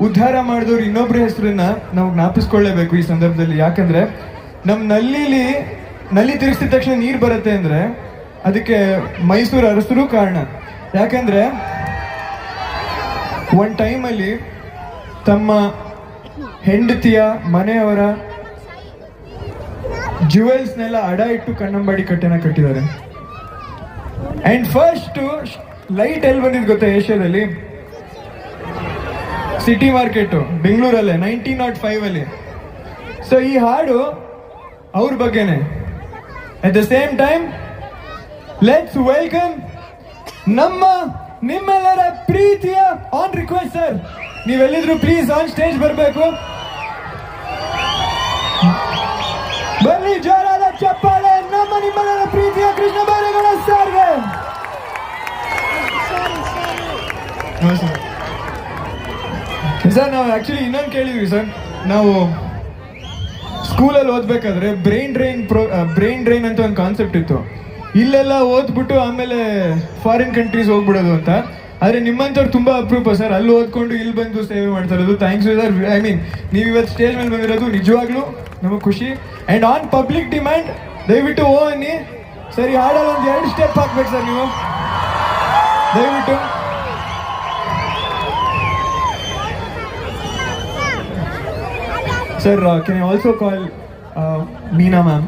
ಉದ್ಧಾರ ಮಾಡಿದವ್ರು ಇನ್ನೊಬ್ಬರ ಹೆಸರನ್ನ ನಾವು ಜ್ಞಾಪಿಸ್ಕೊಳ್ಳೇಬೇಕು ಈ ಸಂದರ್ಭದಲ್ಲಿ. ಯಾಕಂದ್ರೆ ನಮ್ಮ ನಲ್ಲಿ ತಿರುಗಿಸಿದ ತಕ್ಷಣ ನೀರು ಬರುತ್ತೆ ಅಂದ್ರೆ ಅದಕ್ಕೆ ಮೈಸೂರು ಅರಸರು ಕಾರಣ. ಯಾಕಂದ್ರೆ ಒಂದು ಟೈಮಲ್ಲಿ ತಮ್ಮ ಹೆಂಡತಿಯ ಮನೆಯವರ ಜುವೆಲ್ಸ್ನೆಲ್ಲ ಅಡ ಇಟ್ಟು ಕನ್ನಂಬಾಡಿ ಕಟ್ಟೆನ ಕಟ್ಟಿದ್ದಾರೆ. ಅಂಡ್ ಫಸ್ಟ್ ಲೈಟ್ ಎಲ್ಲಿ ಬಂದಿದ್ದು ಗೊತ್ತಾ ಏಷ್ಯಾದಲ್ಲಿ? ಸಿಟಿ ಮಾರ್ಕೆಟ್ ಬೆಂಗಳೂರಲ್ಲೇ 1905 ಅಲ್ಲಿ. ಸೊ ಈ ಹಾಡು ಅವ್ರ ಬಗ್ಗೆನೆ. At the same time let's welcome ನಿಮ್ಮೆಲ್ಲರ ಪ್ರೀತಿಯ ಆನ್ ರಿಕ್ವೆಸ್ಟ್ ಸರ್, ನೀವೆಲ್ಲಿದ್ರು ಪ್ಲೀಸ್ ಆನ್ ಸ್ಟೇಜ್ ಬರಬೇಕು. ಬನ್ನಿ, ಜೋರಾದ ಚಪ್ಪಾಳೆ ನಿಮ್ಮೆಲ್ಲರ ಪ್ರೀತಿಯ ಕೃಷ್ಣ ಬೈರೇಗೌಡ ಸರ್ಗೆ. ಸರ್ ನಾವು ಆಕ್ಚುಲಿ ಇನ್ನೊಂದು ಕೇಳಿದ್ವಿ ಸರ್. ನಾವು ಸ್ಕೂಲಲ್ಲಿ ಓದ್ಬೇಕಾದ್ರೆ ಬ್ರೈನ್ ಡ್ರೈನ್ ಅಂತ ಒಂದು ಕಾನ್ಸೆಪ್ಟ್ ಇತ್ತು. ಇಲ್ಲೆಲ್ಲ ಓದ್ಬಿಟ್ಟು ಆಮೇಲೆ ಫಾರಿನ್ ಕಂಟ್ರೀಸ್ ಹೋಗ್ಬಿಡೋದು ಅಂತ. ಆದರೆ ನಿಮ್ಮಂಥವ್ರು ತುಂಬ ಅಪರೂಪ ಸರ್, ಅಲ್ಲಿ ಓದ್ಕೊಂಡು ಇಲ್ಲಿ ಬಂದು ಸೇವೆ ಮಾಡ್ತಾ ಇರೋದು. Thanks sir. ಐ ಮೀನ್ ನೀವು ಇವತ್ತು ಸ್ಟೇಜ್ ಮೇಲೆ ಬಂದಿರೋದು ನಿಜವಾಗ್ಲೂ ನಮಗೆ ಖುಷಿ. ಆ್ಯಂಡ್ ಆನ್ ಪಬ್ಲಿಕ್ ಡಿಮ್ಯಾಂಡ್ ದಯವಿಟ್ಟು ಓ ಅನ್ನಿ ಸರಿ. ಹಾಡಲ್ಲಿ ಒಂದು 2 ಸ್ಟೆಪ್ ಹಾಕ್ಬೇಕು ಸರ್ ನೀವು ದಯವಿಟ್ಟು. Sir, can I also call Meena ma'am?